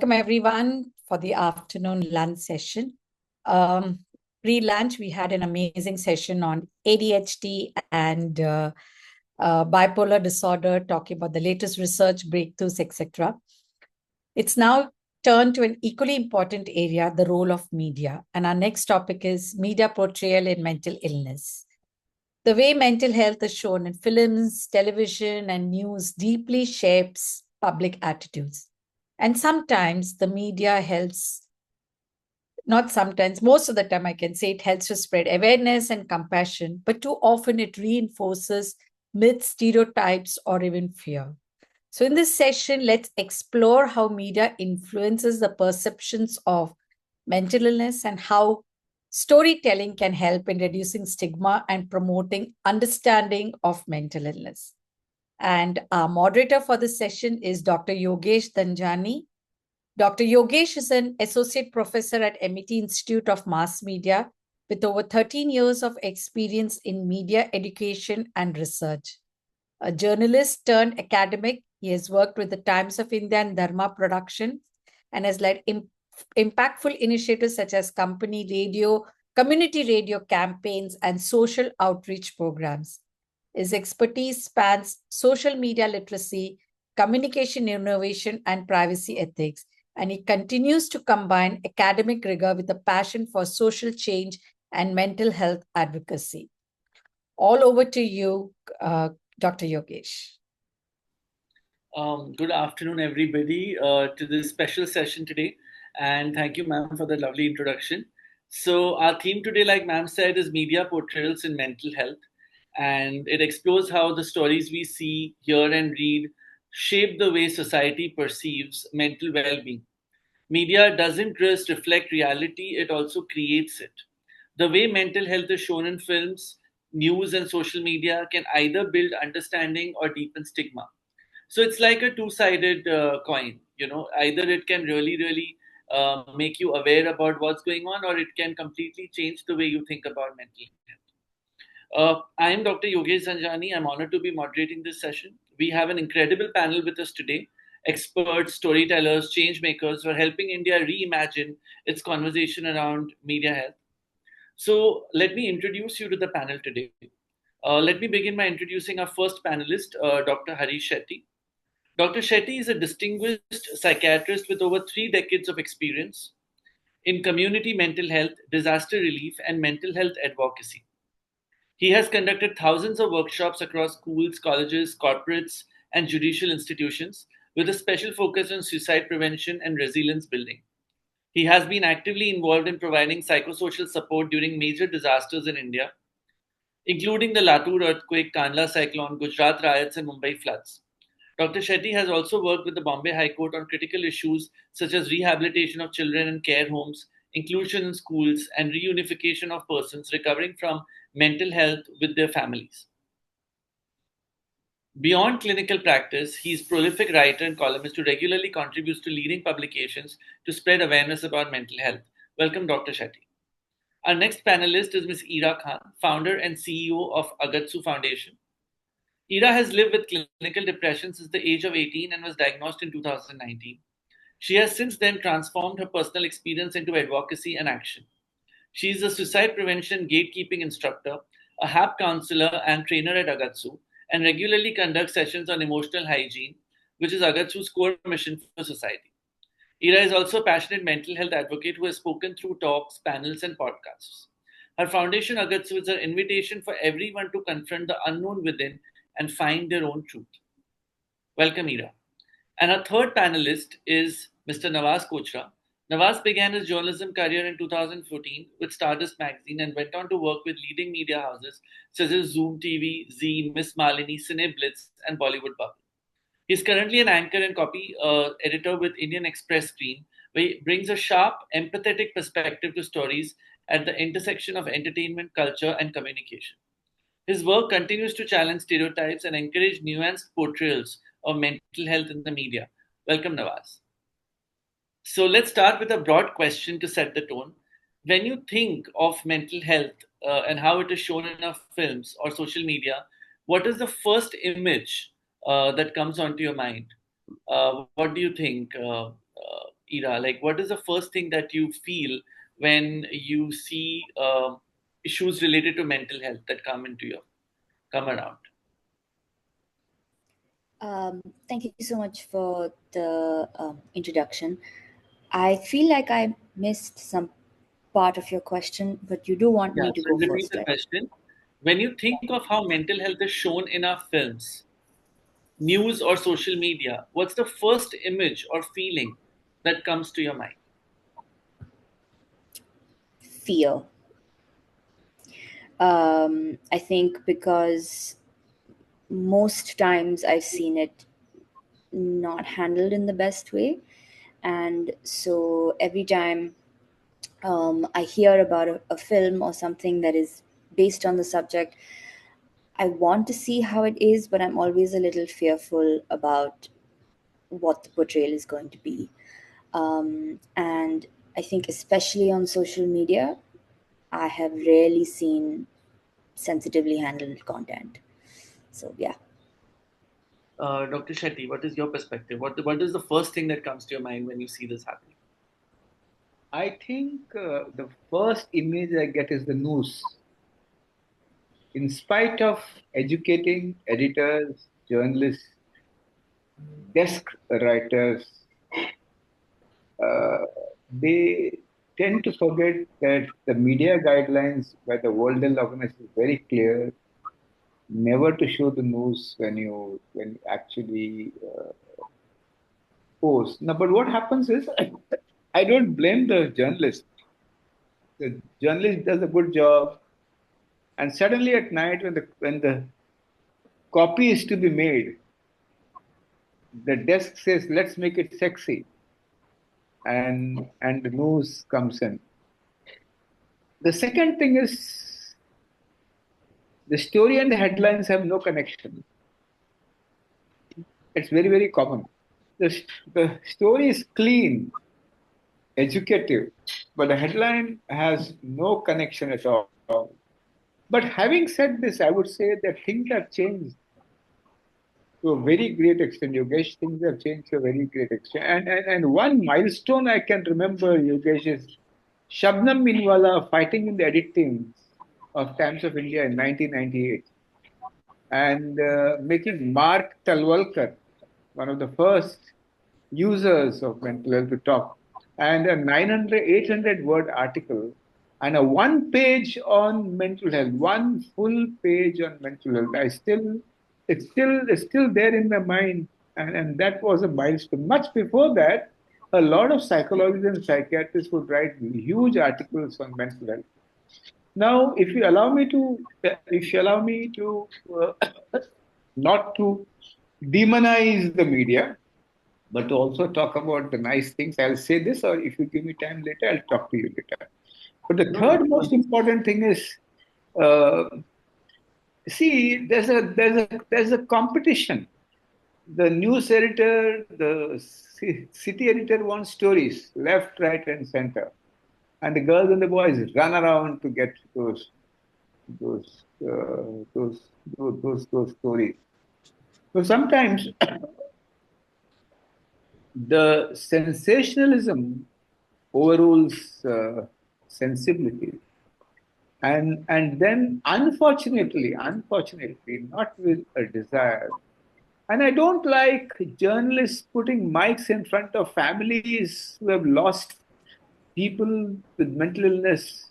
Welcome everyone for the afternoon lunch session. Pre-lunch, we had an amazing session on ADHD and bipolar disorder, talking about the latest research breakthroughs, etc. It's now turned to an equally important area, the role of media. And our next topic is media portrayal in mental illness. The way mental health is shown in films, television, and news deeply shapes public attitudes. And sometimes the media helps, not sometimes, most of the time I can say it helps to spread awareness and compassion, but too often it reinforces myths, stereotypes, or even fear. So in this session, let's explore how media influences the perceptions of mental illness and how storytelling can help in reducing stigma and promoting understanding of mental illness. And our moderator for this session is Dr. Yogesh DDhanjani. Dr. Yogesh is an associate professor at MIT Institute of Mass Media with over 13 years of experience in media education and research. A journalist turned academic, he has worked with the Times of India and Dharma Production and has led impactful initiatives such as community radio campaigns, and social outreach programs. His expertise spans social media literacy, communication innovation, and privacy ethics, and he continues to combine academic rigor with a passion for social change and mental health advocacy. All over to you, Dr. Yogesh. Good afternoon, everybody, to this special session today. And thank you, ma'am, for the lovely introduction. So our theme today, like ma'am said, is media portrayals in mental health. And it explores how the stories we see, hear, and read shape the way society perceives mental well-being. Media doesn't just reflect reality, it also creates it. The way mental health is shown in films, news, and social media can either build understanding or deepen stigma. So it's like a two-sided coin. Either it can really make you aware about what's going on, or it can completely change the way you think about mental health. I am Dr. Yogesh DDhanjani. I'm honored to be moderating this session. We have an incredible panel with us today. Experts, storytellers, change makers who are helping India reimagine its conversation around media health. So let me introduce you to the panel today. Let me begin by introducing our first panelist, Dr. Harish Shetty. Dr. Shetty is a distinguished psychiatrist with over 3 decades of experience in community mental health, disaster relief, and mental health advocacy. He has conducted thousands of workshops across schools, colleges, corporates, and judicial institutions with a special focus on suicide prevention and resilience building. He has been actively involved in providing psychosocial support during major disasters in India, including the Latur earthquake, Kandla cyclone, Gujarat riots, and Mumbai floods. Dr. Shetty has also worked with the Bombay High Court on critical issues such as rehabilitation of children in care homes, inclusion in schools, and reunification of persons recovering from mental health with their families. Beyond clinical practice, he is a prolific writer and columnist who regularly contributes to leading publications to spread awareness about mental health. Welcome, Dr. Shetty. Our next panelist is Ms. Ira Khan, founder and CEO of Agatsu Foundation. Ira has lived with clinical depression since the age of 18 and was diagnosed in 2019. She has since then transformed her personal experience into advocacy and action. She is a suicide prevention gatekeeping instructor, a HAP counselor and trainer at Agatsu, and regularly conducts sessions on emotional hygiene, which is Agatsu's core mission for society. Ira is also a passionate mental health advocate who has spoken through talks, panels, and podcasts. Her foundation, Agatsu, is an invitation for everyone to confront the unknown within and find their own truth. Welcome, Ira. And our third panelist is Mr. Naawaz Kochra. Naawaz began his journalism career in 2014 with Stardust magazine and went on to work with leading media houses such as Zoom TV, Zee, Miss Malini, Cine Blitz, and Bollywood Bubble. He is currently an anchor and copy editor with Indian Express Screen, where he brings a sharp, empathetic perspective to stories at the intersection of entertainment, culture, and communication. His work continues to challenge stereotypes and encourage nuanced portrayals of mental health in the media. Welcome, Naawaz. So let's start with a broad question to set the tone. When you think of mental health and how it is shown in our films or social media, what is the first image that comes onto your mind? What do you think? Ira? Like, what is the first thing that you feel when you see issues related to mental health that come around? Thank you so much for the introduction. I feel like I missed some part of your question, but you do want Yeah, me to so go repeat first, the right? question. When you think of how mental health is shown in our films, news, or social media, what's the first image or feeling that comes to your mind? Fear. I think because most times I've seen it not handled in the best way. And so every time I hear about a film or something that is based on the subject, I want to see how it is, but I'm always a little fearful about what the portrayal is going to be. And I think, especially on social media, I have rarely seen sensitively handled content. So, yeah. Dr. Shetty, what is your perspective? What is the first thing that comes to your mind when you see this happening? I think the first image I get is the news. In spite of educating editors, journalists, desk writers, uh, they tend to forget that the media guidelines by the World Health Organization is very clear: never to show the news when you actually post. Now, but what happens is, I don't blame the journalist. The journalist does a good job, and suddenly at night, when the copy is to be made, the desk says, "Let's make it sexy," and the news comes in. The second thing is the story and the headlines have no connection. It's very, very common. The story is clean, educative, but the headline has no connection at all. But having said this, I would say that things have changed to a very great extent. Yogesh, things have changed to a very great extent. And one milestone I can remember, Yogesh, is Shabnam Minwala fighting in the edit teams of Times of India in 1998 and making Mark Talwalkar one of the first users of mental health to talk. And a 900, 800 word article and a one page on mental health, one full page on mental health. It's still there in my mind. And that was a milestone. Much before that, a lot of psychologists and psychiatrists would write huge articles on mental health. Now, if you allow me to not to demonize the media, but to also talk about the nice things, I'll say this, or if you give me time later, I'll talk to you later. But the No, no, third most important thing is, uh, see, there's a competition. The news editor, the city editor wants stories, left, right, and center, and the girls and the boys run around to get those uh, those those stories. So sometimes the sensationalism overrules sensibility, and then unfortunately, not with a desire. And I don't like journalists putting mics in front of families who have lost people with mental illness,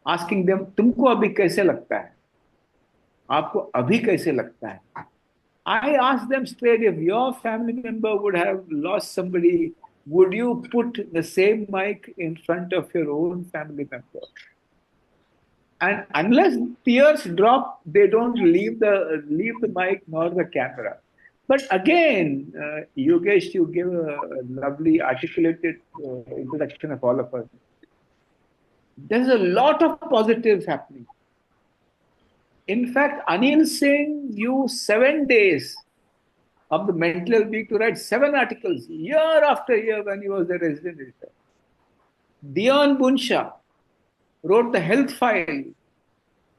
asking them, तुमको अभी कैसे लगता है? आपको अभी कैसे लगता है? I asked them straight, if your family member would have lost somebody, would you put the same mic in front of your own family member? And unless tears drop, they don't leave the mic nor the camera. But again, Yogesh, you gave a lovely articulated introduction of all of us. There's a lot of positives happening. In fact, Anil Singh used 7 days of the mental health week to write 7 articles year after year when he was the resident editor. Dion Bunsha wrote the health file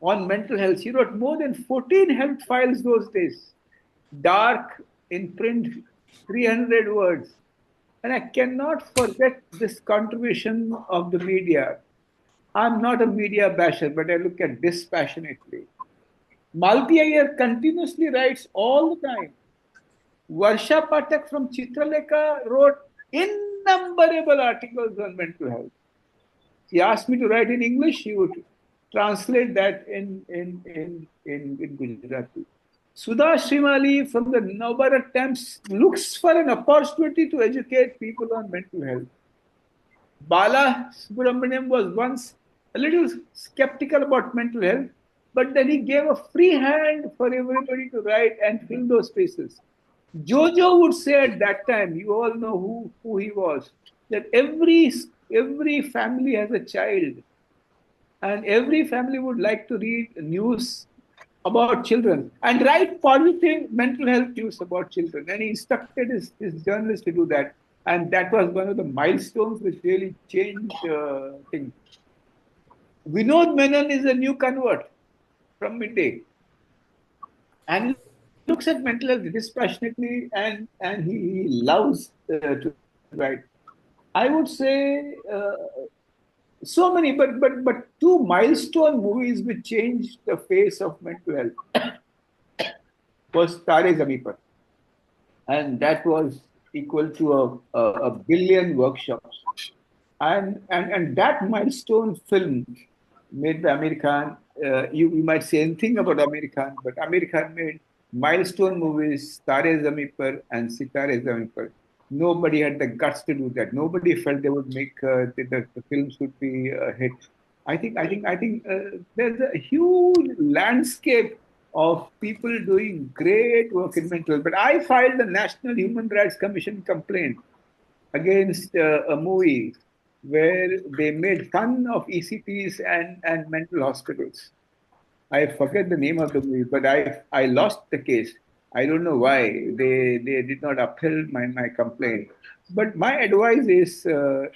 on mental health. He wrote more than 14 health files those days. Dark in print, 300 words. And I cannot forget this contribution of the media. I'm not a media basher, but I look at dispassionately. Malti Iyer continuously writes all the time. Varsha Pathak from Chitralekha wrote innumerable articles on mental health. He asked me to write in English, he would translate that in Gujarati. Sudha Shrimali from the Navbharat Times looks for an opportunity to educate people on mental health. Bala Subramaniam was once a little skeptical about mental health, but then he gave a free hand for everybody to write and fill those spaces. Jojo would say at that time, you all know who he was, that every family has a child, and every family would like to read news about children and write positive mental health news about children. And he instructed his journalists to do that. And that was one of the milestones which really changed things. Vinod Menon is a new convert from midday. And he looks at mental health dispassionately, and he loves to write. I would say so many, but two milestone movies which changed the face of mental health was Tare Zameen Par, and that was equal to a billion workshops. And that milestone film made by Amir Khan, you might say anything about Amir Khan, but Amir Khan made milestone movies, Tare Zameen Par and Sitare Zameen Par. Nobody had the guts to do that. Nobody felt they would make the films would be a hit. I think there's a huge landscape of people doing great work in mental health. But I filed the National Human Rights Commission complaint against a movie where they made fun of ECTs and mental hospitals. I forget the name of the movie, but I lost the case. I don't know why they did not uphold my complaint. But my advice is Yogesh,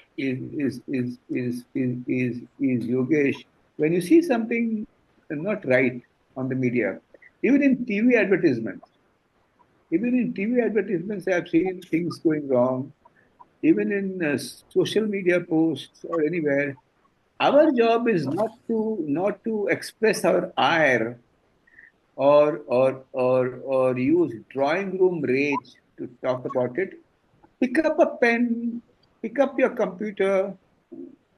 when you see something not right on the media, even in TV advertisements, I've seen things going wrong. Even in social media posts or anywhere, our job is not to express our ire or use drawing room rage to talk about it. Pick up a pen, pick up your computer,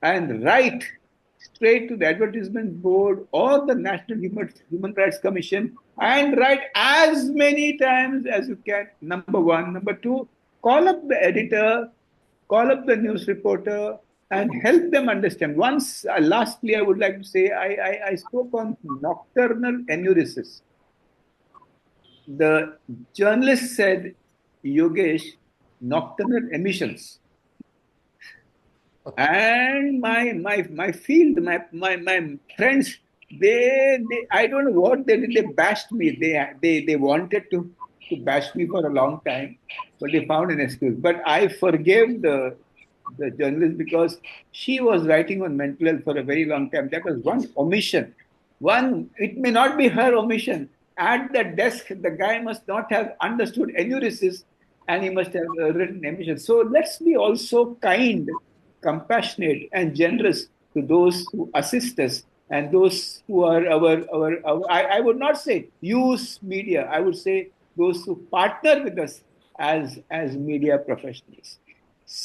and write straight to the advertisement board or the National Human Rights Commission, and write as many times as you can. Number one. Number two, call up the editor, call up the news reporter, and help them understand. Once, lastly, I would like to say, I spoke on nocturnal enuresis. The journalist said, Yogesh, nocturnal emissions. And my field, my friends, they I don't know what they did. They bashed me. They wanted to bash me for a long time, but they found an excuse. But I forgave the journalist because she was writing on mental health for a very long time. That was one omission. It may not be her omission. At the desk, the guy must not have understood enuresis, and he must have written emissions. So let's be also kind, compassionate, and generous to those who assist us and those who are I would not say use media. I would say those who partner with us as media professionals.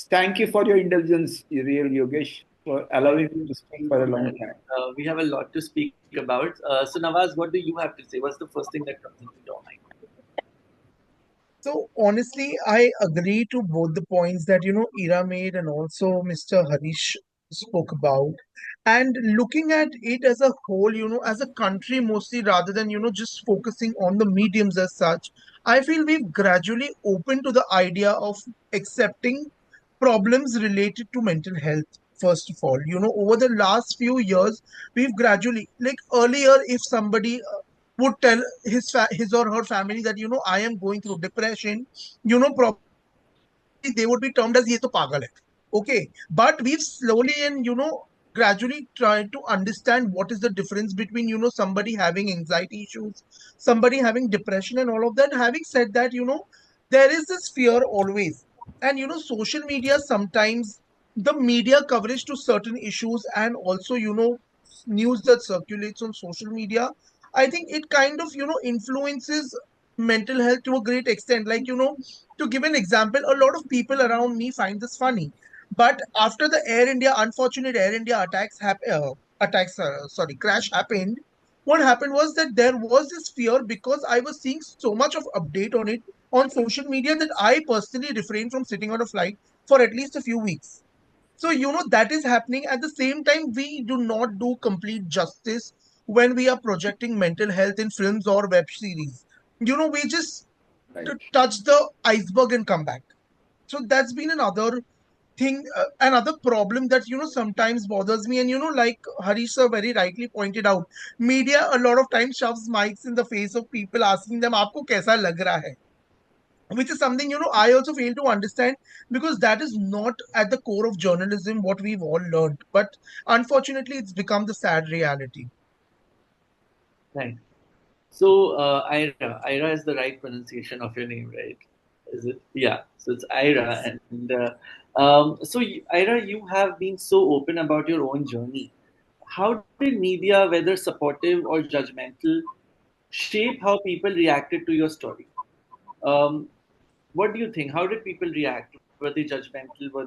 Thank you for your indulgence, real Yogesh, for allowing me to speak for a long time. We have a lot to speak about. So Naawaz, what do you have to say? What's the first thing that comes into your mind? So honestly, I agree to both the points that Ira made and also Mr. Harish spoke about. And looking at it as a whole, as a country mostly rather than just focusing on the mediums as such, I feel we've gradually opened to the idea of accepting problems related to mental health. First of all, over the last few years, we've gradually, like earlier, if somebody would tell his or her family that I am going through depression, probably they would be termed as ye to pagal hai. Okay, but we've slowly and gradually tried to understand what is the difference between somebody having anxiety issues, somebody having depression and all of that. Having said that, there is this fear always, And social media sometimes, the media coverage to certain issues, and also news that circulates on social media, I think it kind of influences mental health to a great extent. Like, to give an example, a lot of people around me find this funny, but after the unfortunate Air India crash happened, what happened was that there was this fear, because I was seeing so much of update on it on social media, that I personally refrained from sitting on a flight for at least a few weeks. So, that is happening. At the same time, we do not do complete justice when we are projecting mental health in films or web series. We just touch the iceberg and come back. So that's been another thing, another problem that sometimes bothers me. And like Harish sir very rightly pointed out, media a lot of times shoves mics in the face of people, asking them, "Aapko kaisa lag raha hai?" Which is something I also fail to understand, because that is not at the core of journalism what we've all learned. But unfortunately, it's become the sad reality. Right. So, Ira is the right pronunciation of your name, right? Is it? Yeah. So it's Ira, Yes. and Ira, you have been so open about your own journey. How did media, whether supportive or judgmental, shape how people reacted to your story? Um, what do you think? How did people react? Were they judgmental? Were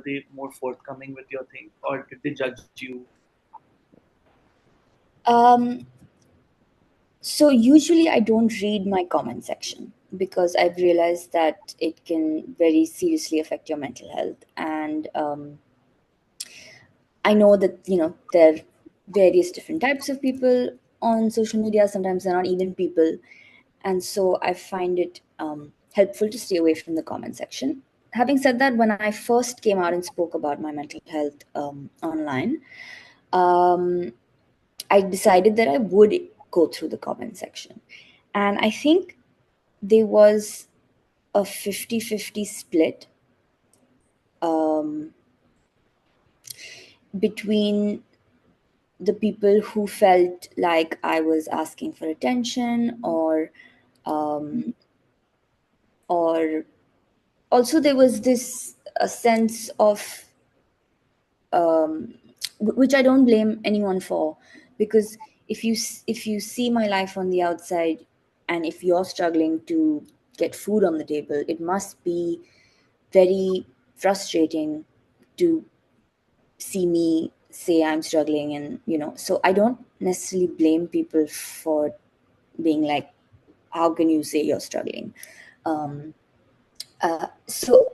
they more forthcoming with your thing, or did they judge you? Um, so usually I don't read my comment section because I've realized that it can very seriously affect your mental health. And I know that, there are various different types of people on social media. Sometimes they're not even people. And so I find it helpful to stay away from the comment section. Having said that, when I first came out and spoke about my mental health online, um, I decided that I would go through the comment section. And I think there was a 50-50 split um, between the people who felt like I was asking for attention, um, or also there was this a sense of which I don't blame anyone for, because if you see my life on the outside, and if you're struggling to get food on the table, it must be very frustrating to see me say I'm struggling. And so I don't necessarily blame people for being like, how can you say you're struggling? um, so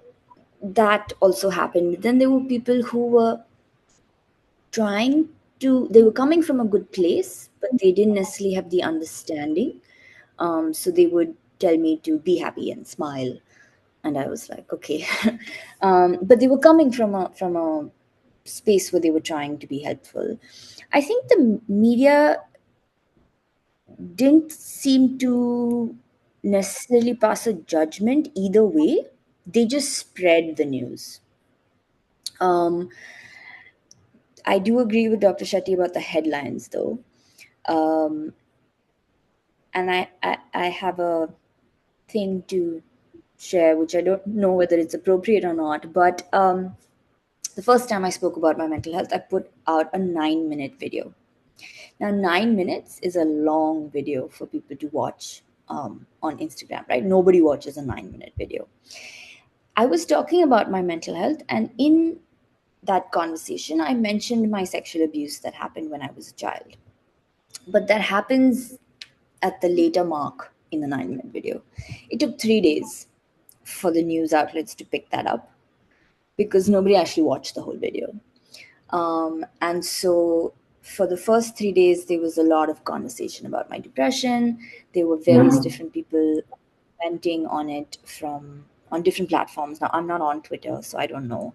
that also happened. Then there were people who were they were coming from a good place, but they didn't necessarily have the understanding. So they would tell me to be happy and smile, and I was like, okay. But they were coming from a space where they were trying to be helpful. I think the media didn't seem to necessarily pass a judgment either way. They just spread the news. Um, I do agree with Dr. Shetty about the headlines, though. Um, and I have a thing to share, which I don't know whether it's appropriate or not. But the first time I spoke about my mental health, I put out a 9-minute video. Now, 9 minutes is a long video for people to watch on Instagram, right? Nobody watches a 9-minute video. I was talking about my mental health, and in that conversation, I mentioned my sexual abuse that happened when I was a child. But that happens at the later mark in the 9-minute video. It took 3 days for the news outlets to pick that up because nobody actually watched the whole video. And so for the first 3 days, there was a lot of conversation about my depression. There were various different people commenting on it on different platforms. Now, I'm not on Twitter, so I don't know.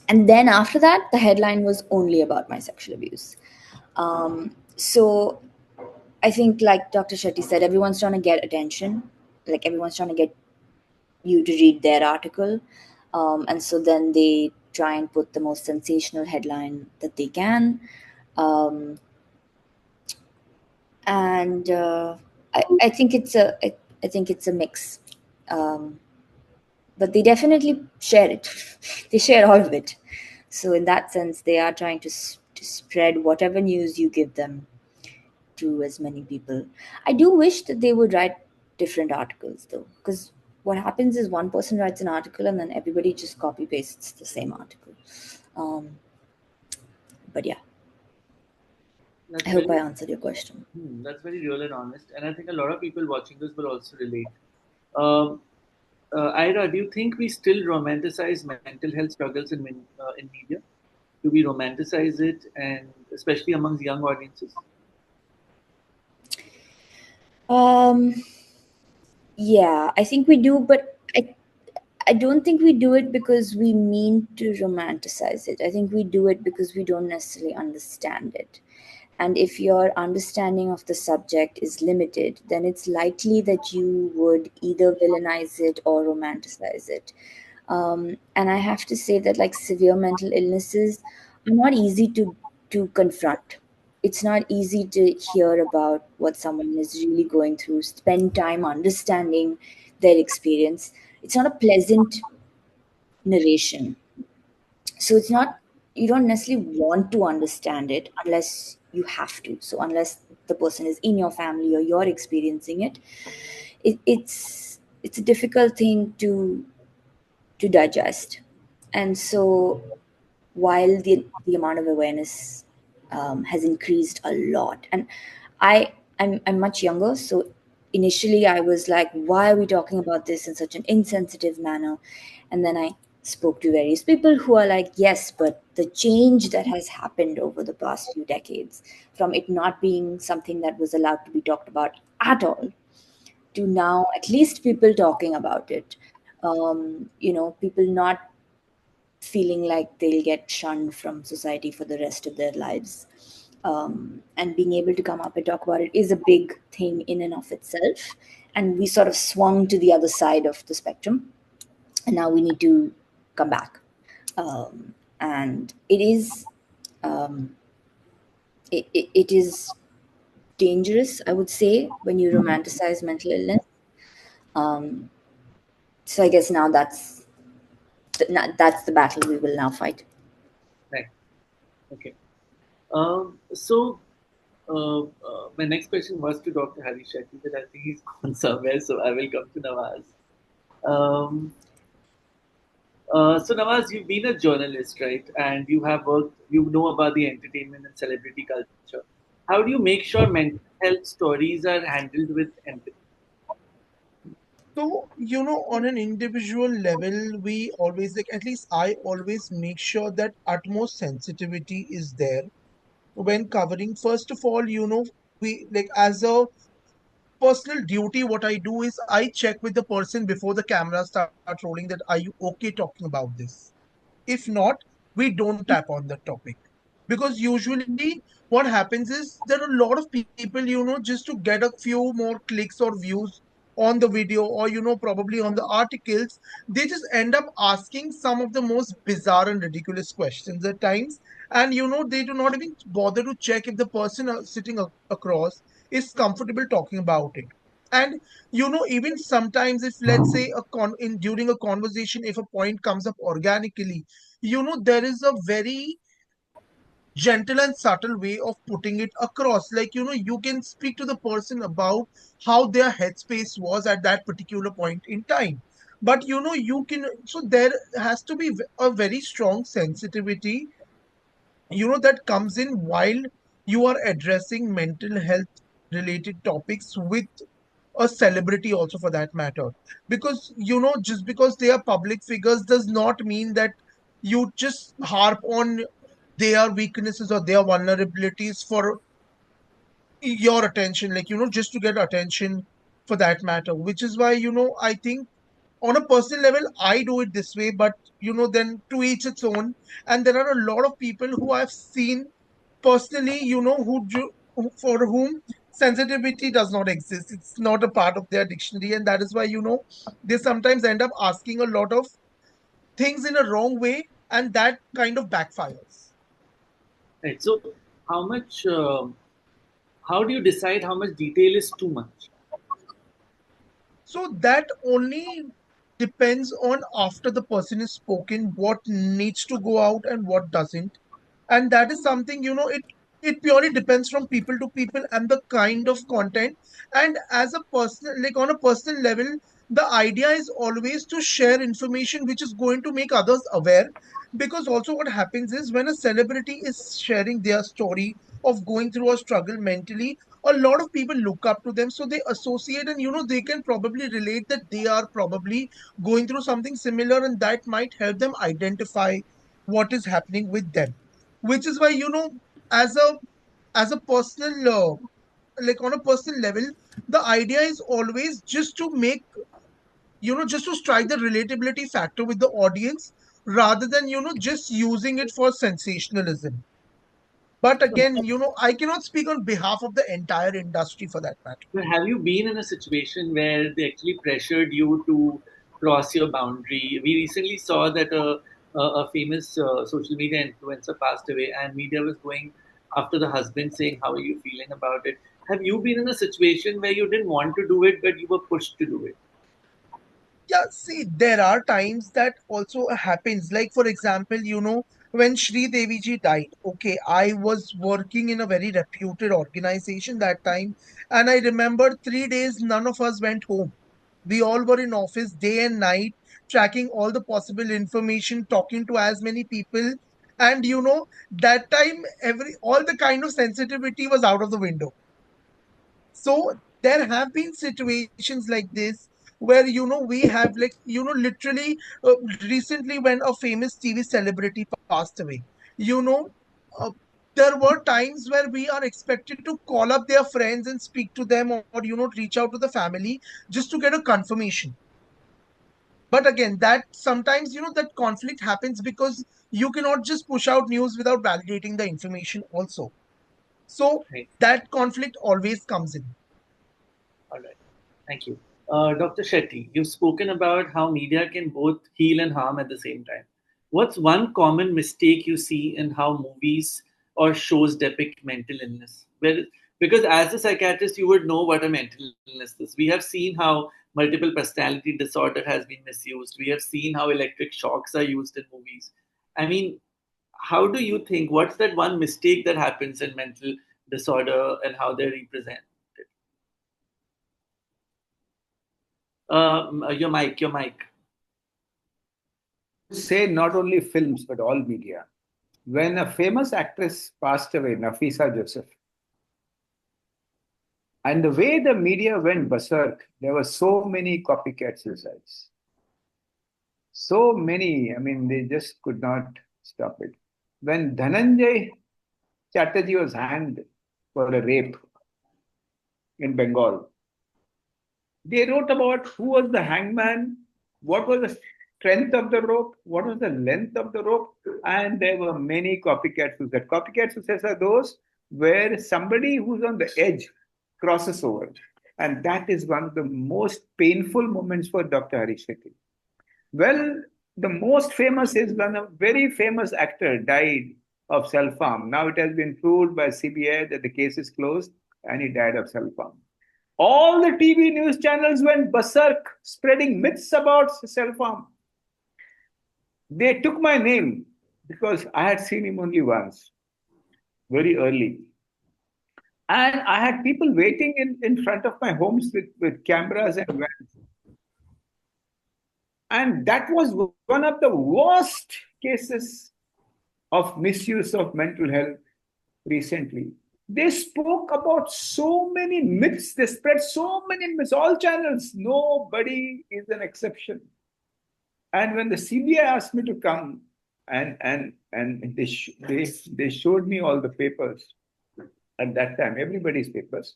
And then after that, the headline was only about my sexual abuse. So I think, like Dr. Shetty said, everyone's trying to get attention. Like, everyone's trying to get you to read their article. And so then they try and put the most sensational headline that they can. And I think it's a mix. but they definitely share it. They share all of it. So in that sense, they are trying to spread whatever news you give them to as many people. I do wish that they would write different articles though, because what happens is one person writes an article and then everybody just copy pastes the same article. But yeah, That's I hope I very, answered your question. that's very real and honest. And I think a lot of people watching this will also relate. Um, Ira, do you think we still romanticize mental health struggles in media? Do we romanticize it, and especially amongst young audiences? Yeah, I think we do, but I don't think we do it because we mean to romanticize it. I think we do it because we don't necessarily understand it. And if your understanding of the subject is limited, then it's likely that you would either villainize it or romanticize it. And I have to say that like severe mental illnesses are not easy to confront. It's not easy to hear about what someone is really going through, spend time understanding their experience. It's not a pleasant narration. So it's not, you don't necessarily want to understand it unless you have to. So unless the person is in your family or you're experiencing it, it's a difficult thing to digest. And so while the amount of awareness has increased a lot, and I'm much younger, so initially I was like, why are we talking about this in such an insensitive manner? And then I spoke to various people who are like, yes, but the change that has happened over the past few decades, from it not being something that was allowed to be talked about at all to now at least people talking about it, people not feeling like they'll get shunned from society for the rest of their lives. And being able to come up and talk about it is a big thing in and of itself. And we sort of swung to the other side of the spectrum, and now we need to come back. And it is, it is dangerous, I would say, when you romanticize mental illness. So I guess now that's the battle we will now fight. Right. Okay. So my next question was to Dr. Harish Shetty, but I think he's gone somewhere, so I will come to Naawaz. So Naawaz, you've been a journalist, right? And you have worked, you know about the entertainment and celebrity culture. How do you make sure mental health stories are handled with empathy? So, on an individual level, we always, like, at least I always make sure that utmost sensitivity is there when covering. First of all, we, like, as a personal duty, what I do is I check with the person before the camera starts rolling that, are you okay talking about this? If not, we don't tap on the topic. Because usually what happens is there are a lot of people, just to get a few more clicks or views on the video, or, probably on the articles, they just end up asking some of the most bizarre and ridiculous questions at times. And, they do not even bother to check if the person sitting across is comfortable talking about it. And even sometimes, if let's say during a conversation, if a point comes up organically, there is a very gentle and subtle way of putting it across. Like, you can speak to the person about how their headspace was at that particular point in time. But you can, so there has to be a very strong sensitivity, that comes in while you are addressing mental health related topics with a celebrity also, for that matter. Because just because they are public figures does not mean that you just harp on their weaknesses or their vulnerabilities for your attention, like, just to get attention, for that matter. Which is why, I think on a personal level I do it this way, but then to each its own. And there are a lot of people who I've seen personally, for whom sensitivity does not exist. It's not a part of their dictionary, and that is why, they sometimes end up asking a lot of things in a wrong way, and that kind of backfires. Right. So, how much? How do you decide how much detail is too much? So that only depends on after the person is spoken, what needs to go out and what doesn't. And that is something, it purely depends from people to people and the kind of content. And as a personal, like on a personal level, the idea is always to share information which is going to make others aware. Because also what happens is when a celebrity is sharing their story of going through a struggle mentally, a lot of people look up to them, so they associate, and they can probably relate that they are probably going through something similar, and that might help them identify what is happening with them. Which is why, as a personal like on a personal level, the idea is always just to make, just to strike the relatability factor with the audience, rather than just using it for sensationalism. But again, I cannot speak on behalf of the entire industry for that matter. But have you been in a situation where they actually pressured you to cross your boundary? We recently saw that a famous social media influencer passed away, and media was going after the husband, saying, "How are you feeling about it?" Have you been in a situation where you didn't want to do it, but you were pushed to do it? Yeah, see, there are times that also happens. Like, for example, when Sri Devi ji died, okay, I was working in a very reputed organization that time. And I remember 3 days, none of us went home. We all were in office day and night, tracking all the possible information, talking to as many people. And, that time, all the kind of sensitivity was out of the window. So there have been situations like this where we have, like, literally, recently when a famous TV celebrity passed away, you know uh, there were times where we are expected to call up their friends and speak to them, or reach out to the family just to get a confirmation. But again, that sometimes, that conflict happens because you cannot just push out news without validating the information also. So Right. that conflict always comes in. All right. Thank you. Dr. Shetty, you've spoken about how media can both heal and harm at the same time. What's one common mistake you see in how movies or shows depict mental illness? Because as a psychiatrist, you would know what a mental illness is. We have seen how multiple personality disorder has been misused. We have seen how electric shocks are used in movies. I mean, how do you think, what's that one mistake that happens in mental disorder and how they're represented? Your mic. Say not only films but all media. When a famous actress passed away, Nafisa Joseph, and the way the media went berserk, there were so many copycat suicides. So many, I mean, they just could not stop it. When Dhananjay Chatterjee was hanged for a rape in Bengal, they wrote about who was the hangman, what was the strength of the rope, what was the length of the rope, and there were many copycat suicides. Copycat suicides are those where somebody who's on the edge crosses over. And that is one of the most painful moments for Dr. Harish Shetty. Well, the most famous is when a very famous actor died of self-harm. Now it has been proved by CBI that the case is closed and he died of self-harm. All the TV news channels went berserk, spreading myths about self-harm. They took my name because I had seen him only once, very early. And I had people waiting in front of my homes with cameras and vans. And that was one of the worst cases of misuse of mental health recently. They spoke about so many myths, they spread so many myths, all channels. Nobody is an exception. And when the CBI asked me to come, and they showed me all the papers at that time, everybody's papers,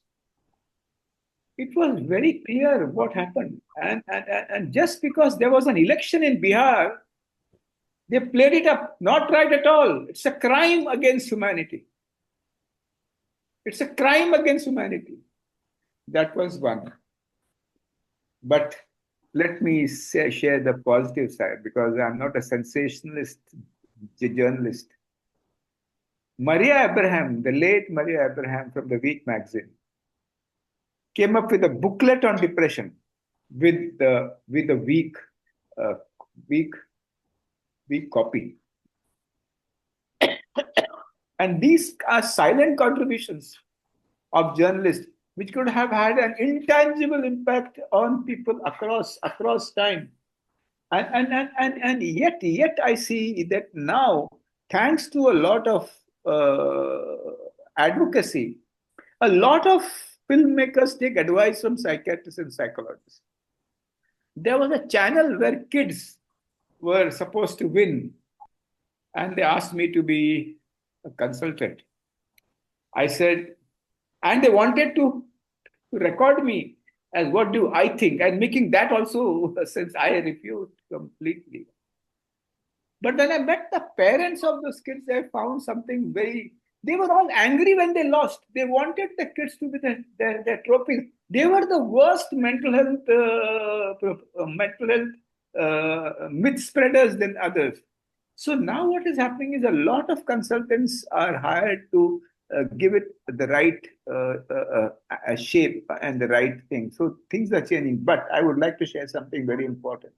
it was very clear what happened. And just because there was an election in Bihar, they played it up. Not right at all. It's a crime against humanity. It's a crime against humanity. That was one. But let me share the positive side, because I'm not a sensationalist journalist. Maria Abraham, the late Maria Abraham from the Week magazine, came up with a booklet on depression with the Week we copy. And these are silent contributions of journalists, which could have had an intangible impact on people across time. And yet I see that now, thanks to a lot of advocacy, a lot of filmmakers take advice from psychiatrists and psychologists. There was a channel where kids were supposed to win, and they asked me to be a consultant. I said, and they wanted to record me as what do I think, and making that also, since I refused completely. But when I met the parents of those kids, I found something they were all angry when they lost. They wanted the kids to be their trophies. They were the worst mental health myth spreaders than others. So now what is happening is a lot of consultants are hired to give it the right shape and the right thing. So things are changing. But I would like to share something very important.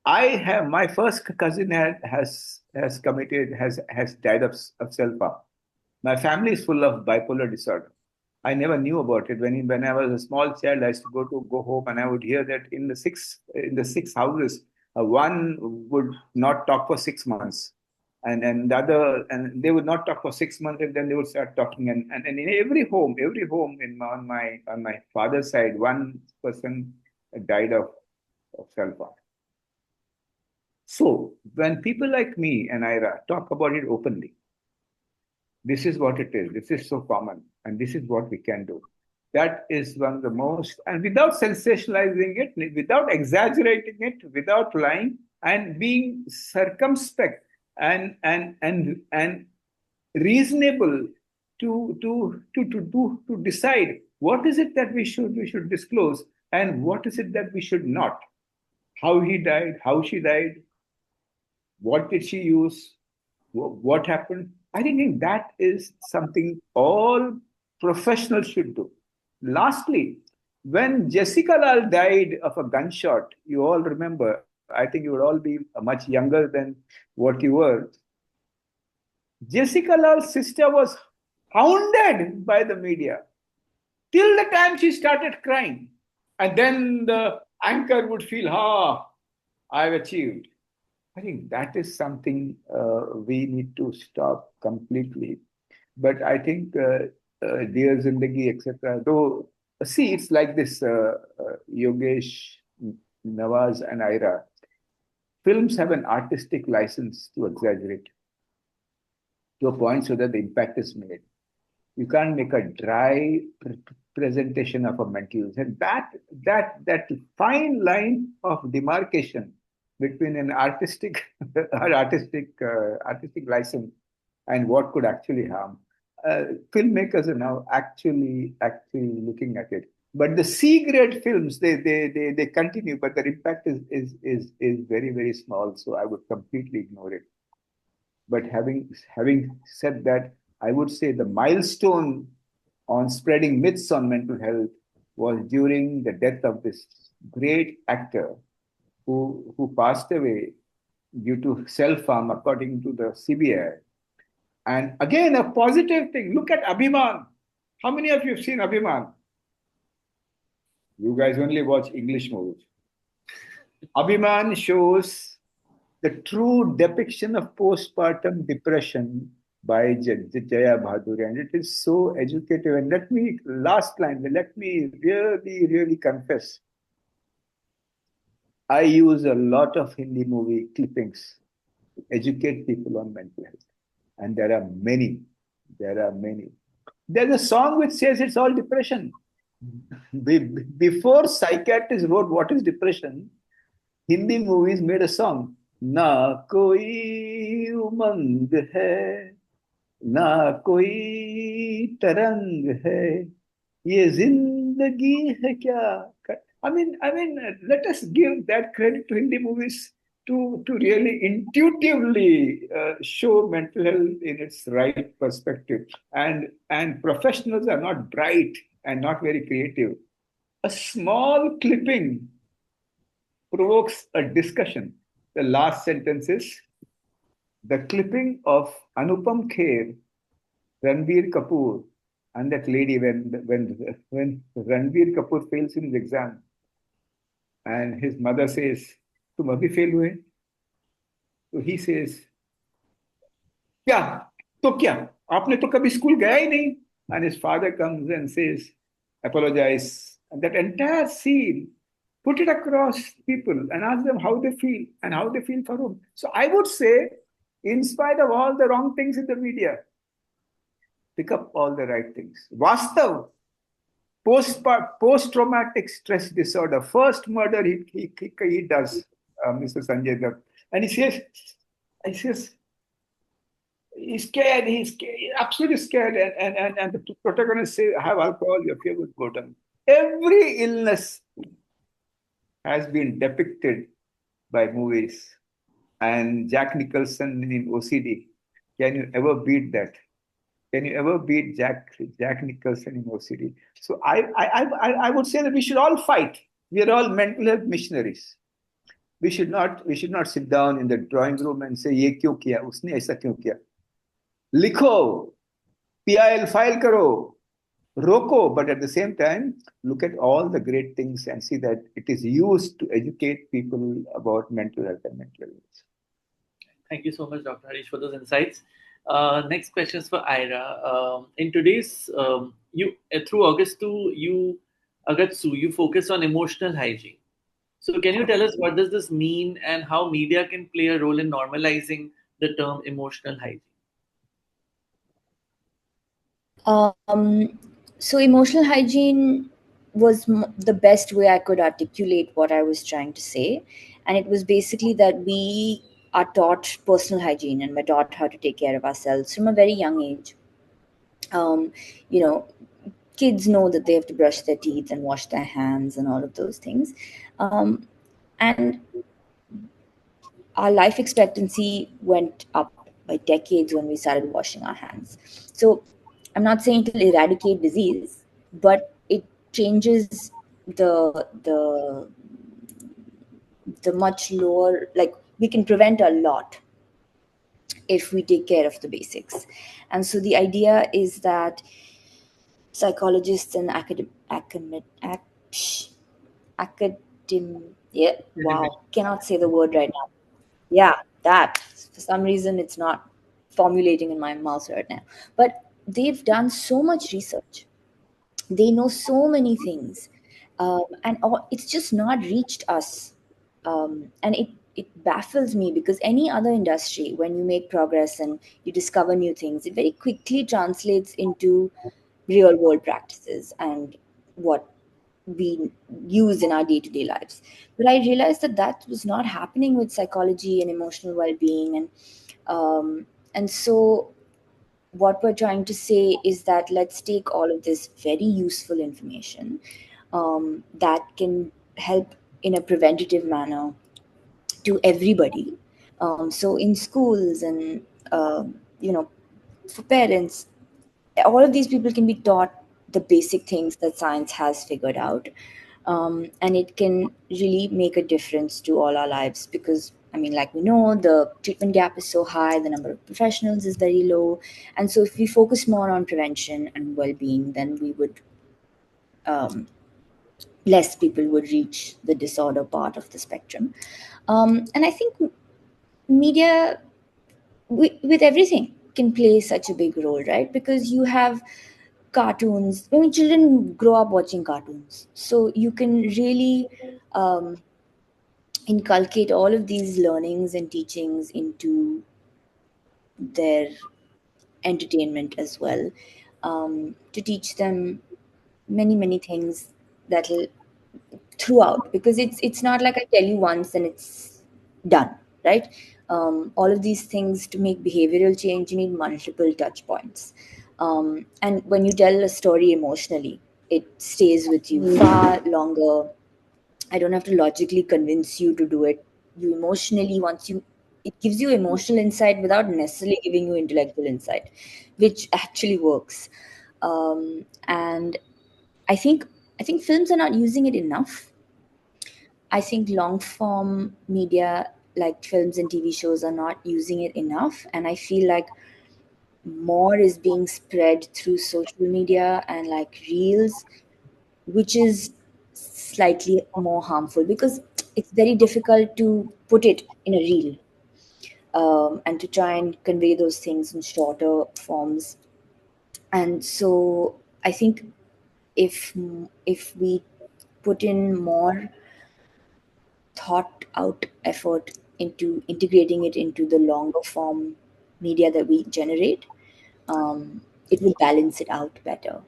My first cousin has died of self-harm. My family is full of bipolar disorder. I never knew about it. When I was a small child, I used to go home, and I would hear that in the six houses, one would not talk for 6 months, and the other, and they would not talk for 6 months, and then they would start talking. And in every home on my father's side, one person died of self-harm. So when people like me and Ira talk about it openly, this is what it is. This is so common, and this is what we can do. That is one of the most, and without sensationalizing it, without exaggerating it, without lying, and being circumspect and reasonable to decide what is it that we should disclose and what is it that we should not. How he died, how she died, what did she use, what happened. I think that is something all professionals should do. Lastly, when Jessica Lal died of a gunshot, you all remember, I think you would all be much younger than what you were. Jessica Lal's sister was hounded by the media till the time she started crying. And then the anchor would feel, I've achieved. I think that is something we need to stop completely. But I think Dear Zindagi, etc. Though, see, it's like this, Yogesh, Naawaz, and Ira. Films have an artistic license to exaggerate to a point so that the impact is made. You can't make a dry presentation of a mental illness. And that fine line of demarcation between an artistic license and what could actually harm. Filmmakers are now actually looking at it. But the C-grade films, they continue, but their impact is very, very small. So I would completely ignore it. But having said that, I would say the milestone on spreading myths on mental health was during the death of this great actor who passed away due to self-harm, according to the CBI. And again, a positive thing. Look at Abhiman. How many of you have seen Abhiman? You guys only watch English movies. Abhiman shows the true depiction of postpartum depression by Jaya Bhaduri, and it is so educative. And let me really, really confess. I use a lot of Hindi movie clippings to educate people on mental health. And there are many. There's a song which says it's all depression. Before psychiatrists wrote what is depression, Hindi movies made a song. Na koi umang hai, na koi tarang hai, ye zindagi hai kya? I mean, let us give that credit to Hindi movies to really intuitively show mental health in its right perspective. And professionals are not bright and not very creative. A small clipping provokes a discussion. The last sentence is the clipping of Anupam Kher, Ranbir Kapoor, and that lady when Ranbir Kapoor fails in his exam, and his mother says, "तुम अभी fail हुए?" So he says, "क्या? तो क्या? आपने तो कभी school गया ही नहीं." And his father comes and says, "Apologize." And that entire scene, put it across people and ask them how they feel and how they feel for whom. So I would say, in spite of all the wrong things in the media, pick up all the right things. Vastav, post-traumatic stress disorder, first murder he does, Mr. Sanjay Dutt. And he says, he's scared, absolutely scared. And the protagonist says, have alcohol, your fear would go down. Every illness has been depicted by movies. And Jack Nicholson in OCD, can you ever beat that? Can you ever beat Jack Nicholson in OCD? So I would say that we should all fight. We are all mental health missionaries. We should not sit down in the drawing room and say, "ये क्यों किया? उसने ऐसा क्यों किया?" लिखो, PIL file करो, roko, but at the same time, look at all the great things and see that it is used to educate people about mental health and mental illness. Thank you so much, Dr. Harish, for those insights. Next question is for Ira. In today's, through Agatsu, you focus on emotional hygiene. So can you tell us what does this mean and how media can play a role in normalizing the term emotional hygiene? So emotional hygiene was the best way I could articulate what I was trying to say. And it was basically that we are taught personal hygiene and we're taught how to take care of ourselves from a very young age. Kids know that they have to brush their teeth and wash their hands and all of those things. And our life expectancy went up by decades when we started washing our hands. So I'm not saying it will eradicate disease, but it changes the much lower, like we can prevent a lot if we take care of the basics. And so the idea is that psychologists and cannot say the word right now. Yeah, that for some reason it's not formulating in my mouth right now. But they've done so much research. They know so many things, and it's just not reached us. And it baffles me because any other industry, when you make progress and you discover new things, it very quickly translates into real world practices and what we use in our day-to-day lives. But I realized that was not happening with psychology and emotional well-being, and so what we're trying to say is that let's take all of this very useful information that can help in a preventative manner to everybody. So in schools and for parents, all of these people can be taught the basic things that science has figured out. And it can really make a difference to all our lives because, like we know, the treatment gap is so high, the number of professionals is very low. And so if we focus more on prevention and well-being, then we would, less people would reach the disorder part of the spectrum. And I think media, with everything, can play such a big role, right? Because you have cartoons. Children grow up watching cartoons, so you can really inculcate all of these learnings and teachings into their entertainment as well, to teach them many things that'll throughout, because it's not like I tell you once and it's done, right? All of these things, to make behavioral change, you need multiple touch points. And when you tell a story emotionally, it stays with you far longer. I don't have to logically convince you to do it. You emotionally, it gives you emotional insight without necessarily giving you intellectual insight, which actually works. And I think films are not using it enough. I think long form media like films and TV shows are not using it enough, and I feel like more is being spread through social media and like reels, which is slightly more harmful because it's very difficult to put it in a reel, and to try and convey those things in shorter forms. And so I think if we put in more thought out effort into integrating it into the longer form media that we generate, it will balance it out better.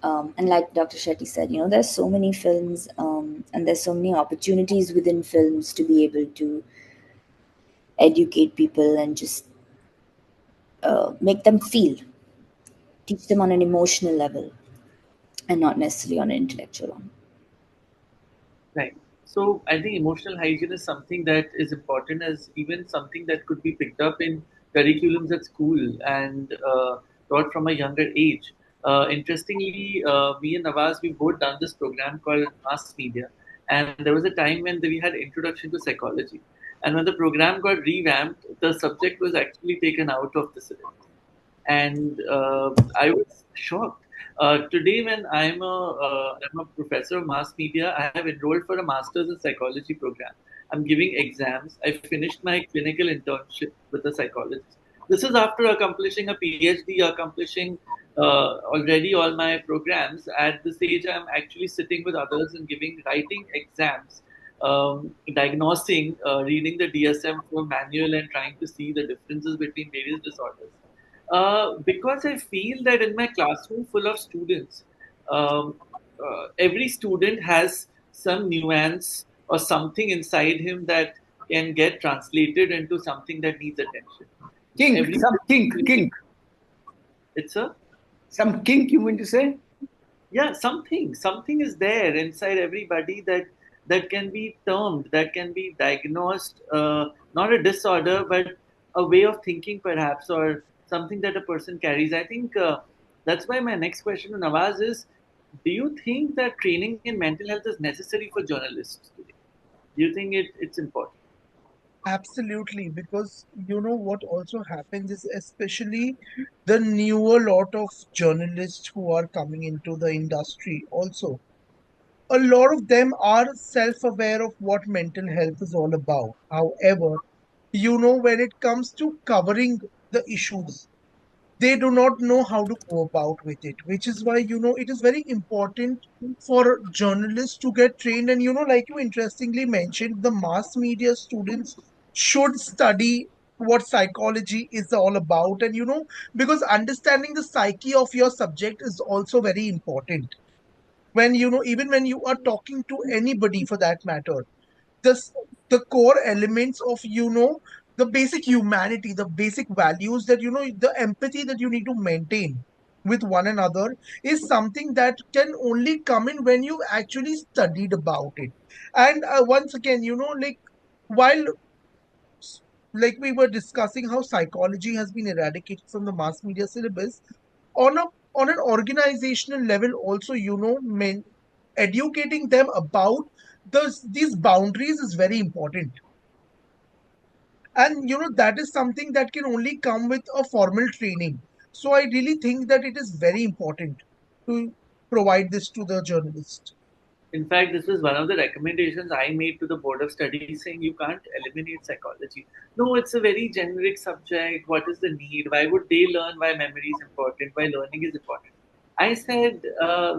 And like Dr. Shetty said, there's so many films, and there's so many opportunities within films to be able to educate people and just make them feel, teach them on an emotional level and not necessarily on an intellectual one. Right. So I think emotional hygiene is something that is important as even something that could be picked up in curriculums at school and taught from a younger age. Interestingly, me and Nawaz, we both done this program called Mass Media, and there was a time when we had introduction to psychology, and when the program got revamped, the subject was actually taken out of the syllabus, and I was shocked. Today, when I'm a professor of mass media, I have enrolled for a master's in psychology program. I'm giving exams. I finished my clinical internship with a psychologist. This is after accomplishing a PhD, accomplishing already all my programs. At this age, I'm actually sitting with others and writing exams, diagnosing, reading the DSM for manual, and trying to see the differences between various disorders. Because I feel that in my classroom full of students, every student has some nuance or something inside him that can get translated into something that needs attention. Kink, some kink. It's a Some kink, you mean to say? Yeah, something is there inside everybody that can be termed, that can be diagnosed, not a disorder but a way of thinking perhaps, or something that a person carries. I think that's why my next question to Nawaz is, do you think that training in mental health is necessary for journalists today? Do you think it's important? Absolutely, because what also happens is, especially the newer lot of journalists who are coming into the industry also, a lot of them are self-aware of what mental health is all about. However, when it comes to covering the issues, they do not know how to go about with it, which is why it is very important for journalists to get trained. And like you interestingly mentioned, the mass media students should study what psychology is all about. And because understanding the psyche of your subject is also very important, when even when you are talking to anybody for that matter, this the core elements of the basic humanity, the basic values, that the empathy that you need to maintain with one another is something that can only come in when you actually studied about it. And once again, like, while like we were discussing how psychology has been eradicated from the mass media syllabus, on a on an organizational level also, educating them about these boundaries is very important. And that is something that can only come with a formal training. So I really think that it is very important to provide this to the journalist. In fact, this was one of the recommendations I made to the Board of Studies, saying you can't eliminate psychology. No, it's a very generic subject. What is the need? Why would they learn why memory is important, why learning is important? I said,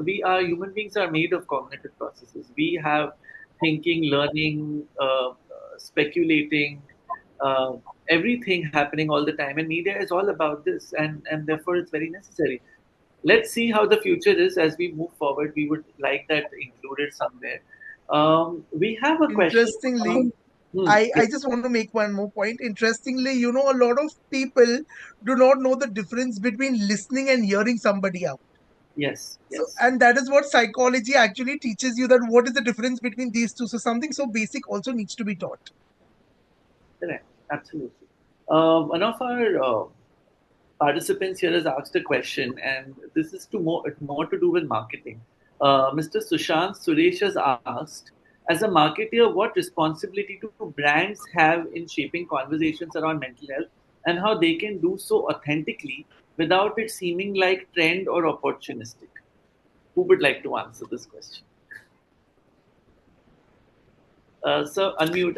we are human beings are made of cognitive processes. We have thinking, learning, speculating, uh, everything happening all the time. And media is all about this. And therefore, it's very necessary. Let's see how the future is as we move forward. We would like that included somewhere. We have a question. Interestingly, Yes, I just want to make one more point. Interestingly, a lot of people do not know the difference between listening and hearing somebody out. yes, So, yes. and that is what psychology actually teaches you, that what is the difference between these two. So, something so basic also needs to be taught. Correct. Absolutely. One of our participants here has asked a question, and this is more to do with marketing. Mr. Sushant Suresh has asked, As a marketer, what responsibility do brands have in shaping conversations around mental health and how they can do so authentically without it seeming like trend or opportunistic? Who would like to answer this question? So unmute.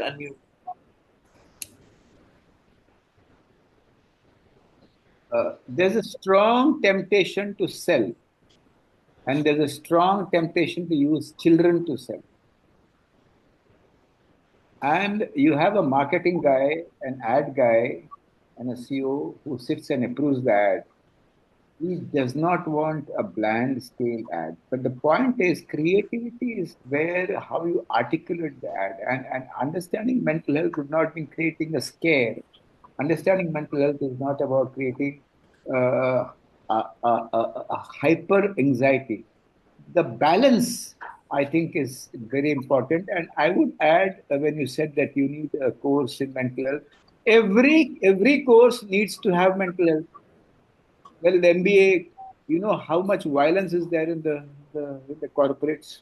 There's a strong temptation to sell, and there's a strong temptation to use children to sell. And you have a marketing guy, an ad guy, and a CEO who sits and approves the ad. He does not want a bland scale ad. But the point is, creativity is where how you articulate the ad. And understanding mental health would not mean creating a scare. Understanding mental health is not about creating a hyper anxiety. The balance, I think, is very important. And I would add, when you said that you need a course in mental health, every course needs to have mental health. Well, the MBA, you know how much violence is there in the corporates.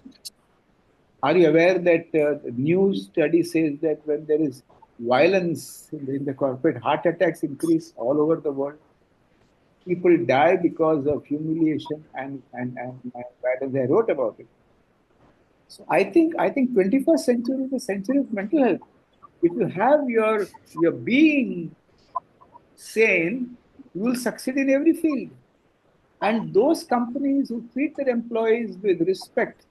Are you aware that the new study says that when there is violence in the corporate, heart attacks increase all over the world? People die because of humiliation and violence. I wrote about it. So I think 21st century is the century of mental health. If you have your being sane, you will succeed in every field. And those companies who treat their employees with respect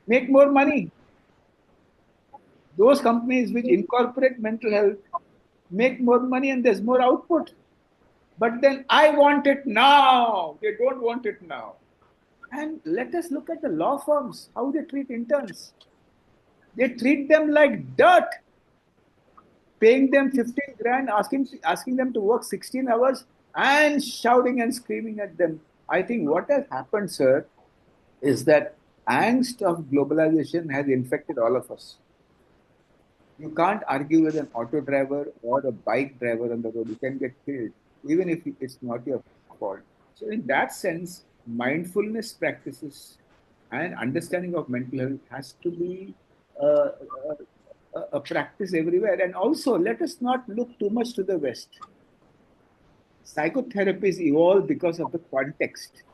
make more money. Those companies which incorporate mental health make more money and there's more output. But then I want it now. They don't want it now. And let us look at the law firms, how they treat interns. They treat them like dirt, paying them 15 grand, asking them to work 16 hours and shouting and screaming at them. I think what has happened, sir, is that angst of globalization has infected all of us. You can't argue with an auto driver or a bike driver on the road. You can get killed, even if it's not your fault. So, in that sense, mindfulness practices and understanding of mental health has to be uh, a practice everywhere. And also, let us not look too much to the West. Psychotherapies evolved because of the context.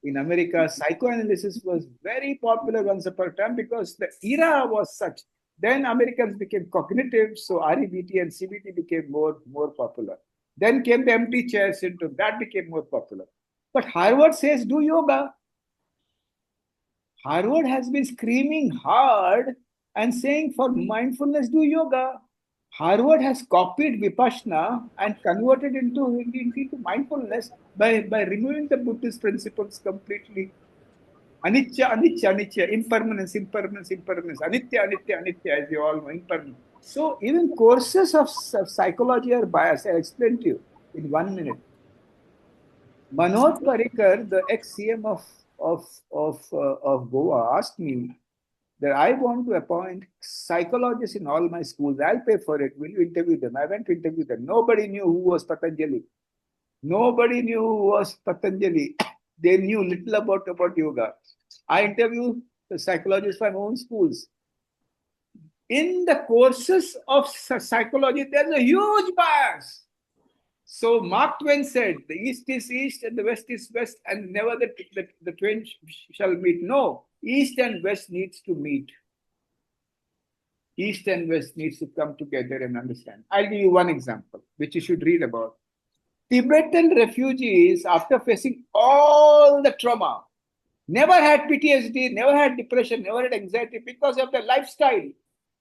In America, psychoanalysis was very popular once upon a time because the era was such. Then Americans became cognitive, so REBT and CBT became more popular. Then came the empty chair syndrome, that became more popular. But Harvard says do yoga. Harvard has been screaming hard and saying for mindfulness, do yoga. Harvard has copied Vipassana and converted into mindfulness by removing the Buddhist principles completely. Anicca, anicca, anicca, impermanence, impermanence, impermanence, anitya, anitya, anitya, as you all know, impermanence. So even courses of psychology are biased. I'll explain to you in 1 minute. Manoj Parikar, the ex-CM of Goa, asked me that I want to appoint psychologists in all my schools. I'll pay for it. Will you interview them? I went to interview them. Nobody knew who was Patanjali. Nobody knew who was Patanjali. They knew little about yoga. I interviewed the psychologists from my own schools. In the courses of psychology, there's a huge bias. So Mark Twain said, the East is East and the West is West, and never the twain shall meet. No, East and West needs to meet. East and West needs to come together and understand. I'll give you one example, which you should read about. Tibetan refugees, after facing all the trauma, never had PTSD, never had depression, never had anxiety because of their lifestyle.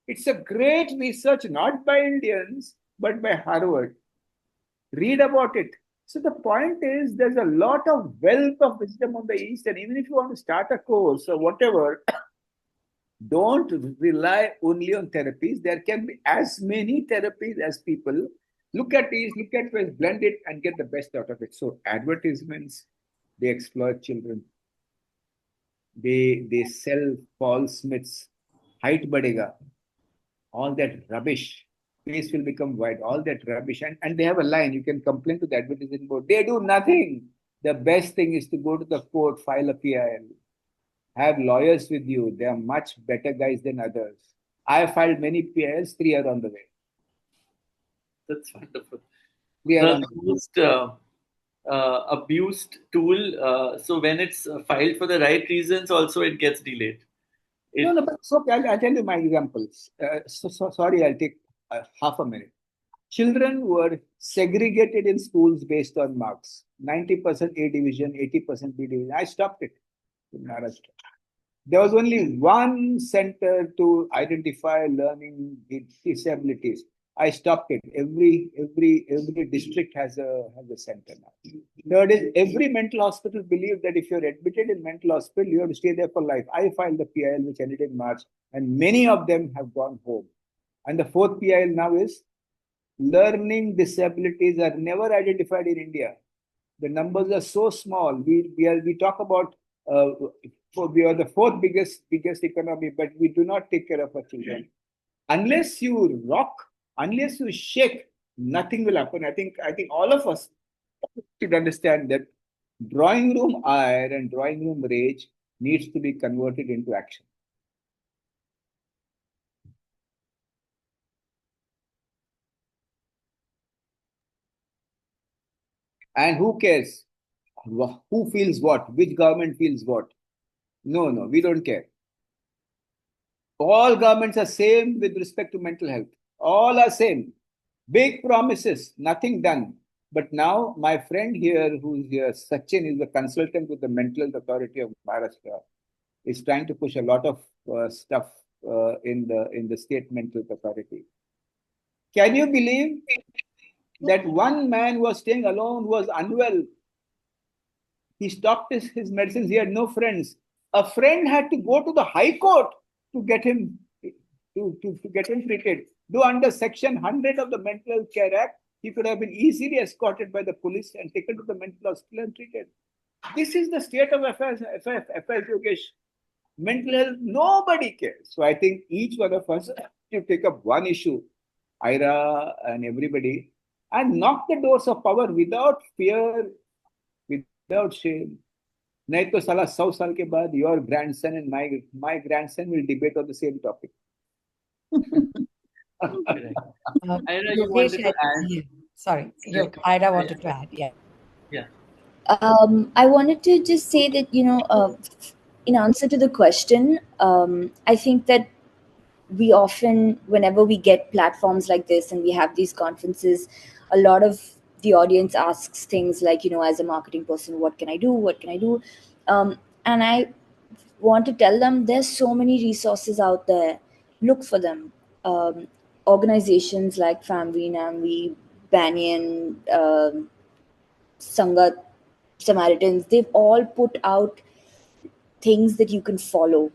It's a great research, not by Indians, but by Harvard. Read about it. So the point is, there's a lot of wealth of wisdom on the East, and even if you want to start a course or whatever, don't rely only on therapies. There can be as many therapies as people. Look at East, look at West, blend it and get the best out of it. So advertisements, they exploit children. They sell false myths. Height badega. All that rubbish. Face will become white. All that rubbish. And they have a line. You can complain to the advertising board. They do nothing. The best thing is to go to the court, file a PIL. have lawyers with you. They are much better guys than others. I have filed many PILs, 3 are on the way. That's wonderful. 3 are on The the way. most abused tool. So when it's filed for the right reasons, also it gets delayed. No, but so I'll tell you my examples. Sorry, I'll take half a minute. Children were segregated in schools based on marks. 90% A division, 80% B division. I stopped it in Maharashtra. There was only one center to identify learning disabilities. I stopped it. Every district has a center now. Third is every mental hospital believes that if you're admitted in mental hospital, you have to stay there for life. I filed the PIL which ended in March, and many of them have gone home. And the fourth PIL now is learning disabilities are never identified in India. The numbers are so small. We talk about we are the fourth biggest economy, but we do not take care of our children. Unless you rock, unless you shake, nothing will happen. I think all of us should understand that drawing room ire and drawing room rage needs to be converted into action. And who cares? Who feels what? Which government feels what? No, we don't care. All governments are same with respect to mental health. All are same. Big promises, nothing done. But now my friend here, who's here, Sachin, is a consultant with the Mental Health Authority of Maharashtra, is trying to push a lot of stuff in the state mental health authority. Can you believe that one man was staying alone, was unwell? He stopped his medicines. He had no friends. A friend had to go to the High Court to get him treated. Though under Section 100 of the Mental Health Care Act, he could have been easily escorted by the police and taken to the mental hospital and treated. This is the state of affairs, Yogesh. Mental health, nobody cares. So I think each one of us should take up one issue, Ira and everybody, and knock the doors of power without fear, without shame. नहीं तो साला 100 साल के बाद your grandson and my grandson will debate on the same topic. Ira, you wanted to add? Sorry, Ira wanted to add. Yeah. I wanted to just say that, in answer to the question, I think that we often, whenever we get platforms like this and we have these conferences, a lot of the audience asks things like, as a marketing person, what can I do? And I want to tell them there's so many resources out there. Look for them. Organizations like FAVMI, NAMI, Banyan, Sangat, Samaritans, they've all put out things that you can follow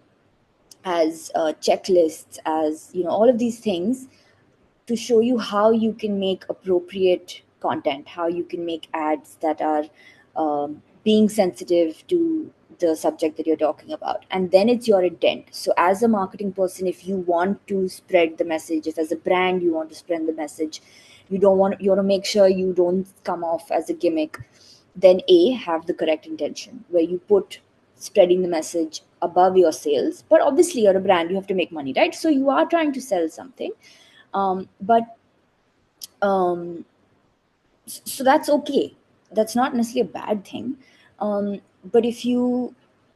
as checklists, as all of these things to show you how you can make appropriate content, how you can make ads that are being sensitive to the subject that you're talking about. And then it's your intent. So as a marketing person, if you want to spread the message, if as a brand you want to spread the message, you want to make sure you don't come off as a gimmick, then have the correct intention where you put spreading the message above your sales. But obviously you're a brand, you have to make money, right? So you are trying to sell something. So that's okay. That's not necessarily a bad thing. But if you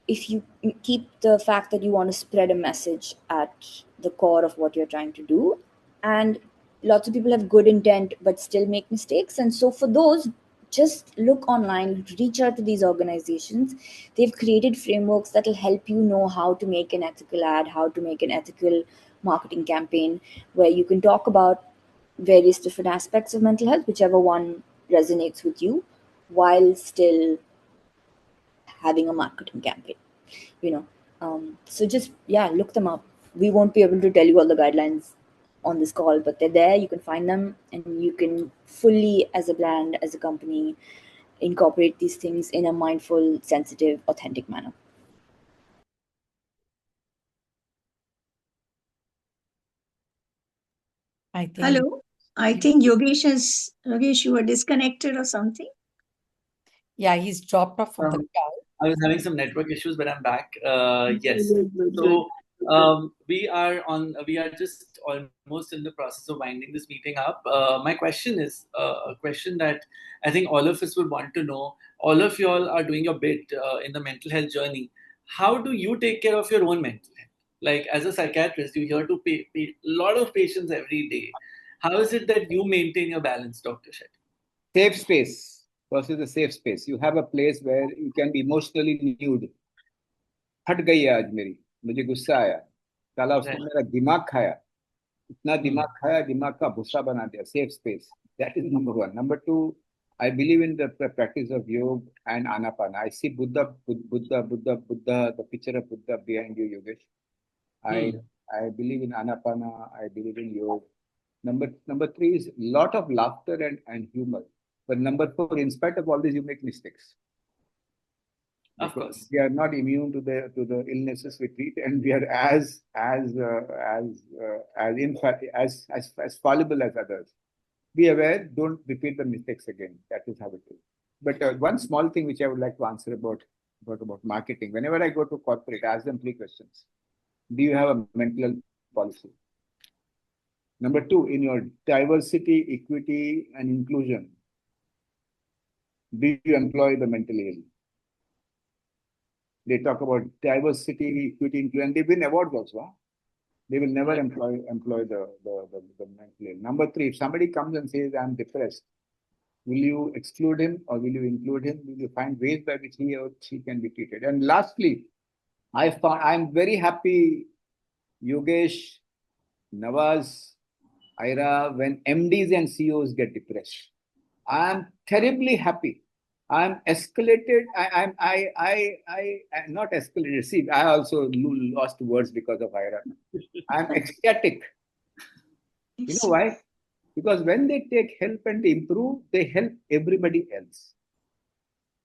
keep the fact that you want to spread a message at the core of what you're trying to do, and lots of people have good intent but still make mistakes, and so for those, just look online, reach out to these organizations. They've created frameworks that will help you know how to make an ethical ad, how to make an ethical marketing campaign, where you can talk about various different aspects of mental health, whichever one resonates with you, while still having a marketing campaign. So just look them up. We won't be able to tell you all the guidelines on this call, but they're there. You can find them, and you can fully, as a brand, as a company, incorporate these things in a mindful, sensitive, authentic manner. Hello. I think Yogesh, you were disconnected or something. Yeah, he's dropped off from the call. I was having some network issues, but I'm back. Yes. So we are just almost in the process of winding this meeting up. My question is a question that I think all of us would want to know. All of you all are doing your bit in the mental health journey. How do you take care of your own mental health? Like as a psychiatrist, you hear to a lot of patients every day. How is it that you maintain your balance, Dr. Shetty? Safe space versus a safe space. You have a place where you can be emotionally nude. हट गई है आज मेरी, मुझे गुस्सा आया, साला उसने मेरा दिमाग खाया, इतना दिमाग खाया, दिमाग का भूसा बना दिया. Safe space. That is number one. Number two, I believe in the practice of yoga and anapana. I see Buddha, the picture of Buddha behind you, Yogesh. I believe in anapana. I believe in yoga. Number three is lot of laughter and humor. But number four, in spite of all this, you make mistakes. Of course, we are not immune to the illnesses we treat, and we are as fallible as others. Be aware. Don't repeat the mistakes again. That is how it is. But one small thing which I would like to answer about marketing. Whenever I go to corporate, I ask them 3 questions. Do you have a mental health policy? Number 2, in your diversity, equity, and inclusion, do you employ the mentally ill? They talk about diversity, equity, inclusion. They win awards also. Huh? They will never employ the mentally ill. Number 3, if somebody comes and says, I'm depressed, will you exclude him or will you include him? Will you find ways by which he or she can be treated? And lastly, I'm very happy, Yogesh, Naawaz, Ira, when MDs and CEOs get depressed. I'm terribly happy. I'm escalated. I'm not escalated. See, I also lost words because of Ira. I'm ecstatic. You know why? Because when they take help and improve, they help everybody else.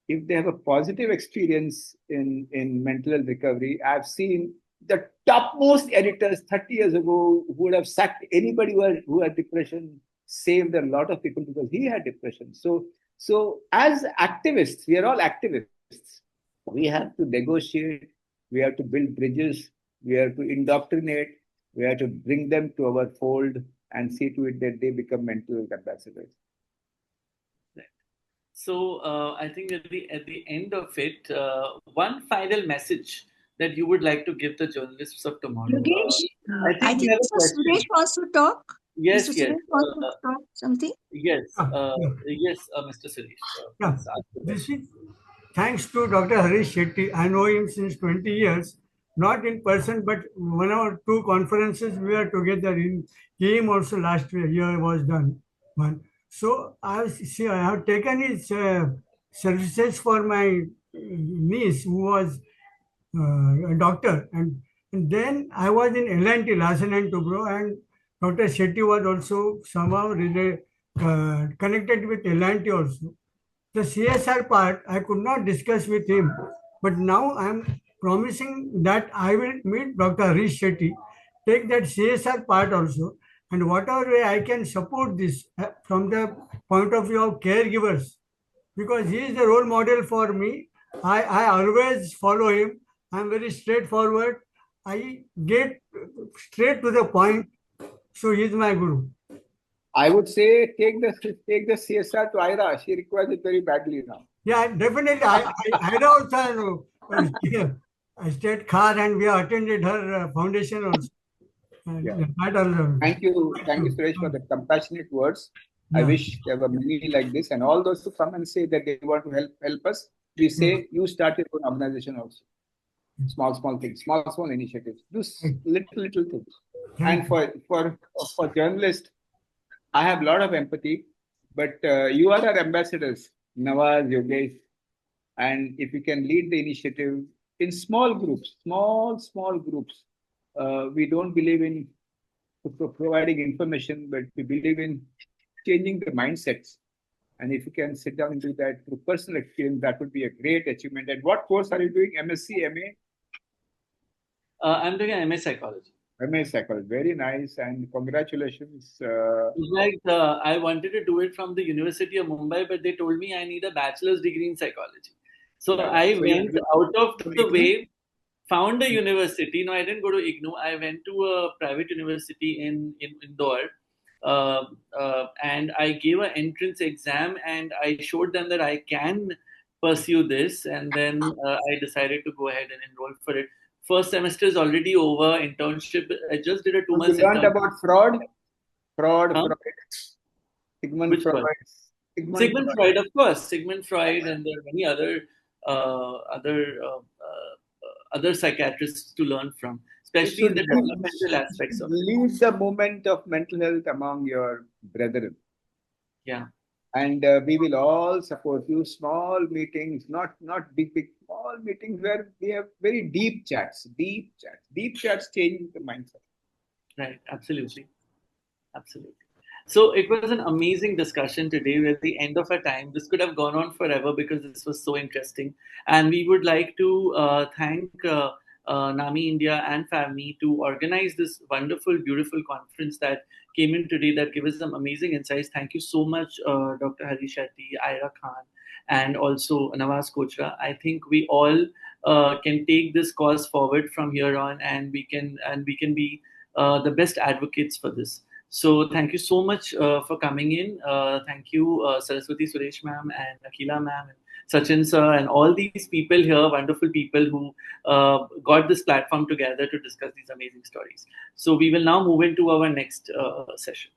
If they have a positive experience in mental health recovery, I've seen the topmost editors 30 years ago who would have sacked anybody who had depression, saved a lot of people because he had depression. So as activists, we are all activists. We have to negotiate, we have to build bridges, we have to indoctrinate, we have to bring them to our fold and see to it that they become mental health ambassadors. So I think at the end of it, one final message that you would like to give the journalists of tomorrow. Yogesh, I think Mr. Suresh wants to talk. Yes, Mr. yes. Suresh wants to talk something. Yes, yes, Mr. Suresh. Thanks to Dr. Harish Shetty. I know him since 20 years, not in person, but 1 or 2 conferences we were together in. Him also last year was done one. So I have taken his services for my niece who was a doctor, and then I was in L&T, Larsen and Toubro, and Dr. Shetty was also somehow connected with L&T also. The CSR part I could not discuss with him, but now I am promising that I will meet Dr. Harish Shetty, take that CSR part also, and whatever way I can support this from the point of view of caregivers, because he is the role model for me. I always follow him. I am very straightforward. I get straight to the point. So he is my guru. I would say take the CSR to Ira. She requires it very badly now. Yeah, definitely. Ira also a state car, and we have attended her foundation also. Yeah. Thank you, Suresh, for the compassionate words. Yeah. I wish there were many like this, and all those who come and say that they want to help us. We say you start your own organization also. Small things, small initiatives. Do little things. And for journalists, I have a lot of empathy, but you are our ambassadors, Naawaz, Yogesh, and if you can lead the initiative in small groups, small groups. We don't believe in providing information, but we believe in changing the mindsets. And if you can sit down and do that through personal experience, that would be a great achievement. And what course are you doing? MSc, MA? I'm doing an MA Psychology. MA Psychology, very nice, and congratulations. I wanted to do it from the University of Mumbai, but they told me I need a bachelor's degree in psychology. So I So went you- out of the IGNOU? way, found a university. No, I didn't go to IGNOU. I went to a private university in Indore. And I gave an entrance exam and I showed them that I can pursue this. And then I decided to go ahead and enroll for it. First semester is already over. Internship, I just did a 2 So months you learned internship. about fraud? Huh? Sigmund Which Freud. one? Sigmund Freud, of course. Sigmund Freud, and there are many other uh, other uh, other psychiatrists to learn from, You especially in should the developmental aspects of it. lead the movement of mental health among your brethren. Yeah. And we will all support you. Small meetings, not big, small meetings where we have very deep chats. Deep chats change the mindset. Right. Absolutely. Absolutely. So it was an amazing discussion today. We're at the end of our time. This could have gone on forever because this was so interesting. And we would like to thank NAMI India and FAVMI to organize this wonderful, beautiful conference that came in today that gave us some amazing insights. Thank you so much, Dr. Harish Shetty, Ira Khan, and also Naawaz Kochra. I think we all can take this cause forward from here on, and we can be the best advocates for this. So thank you so much for coming in. Thank you, Saraswati Suresh ma'am and Akila ma'am and Sachin sir and all these people here, wonderful people who got this platform together to discuss these amazing stories. So we will now move into our next session.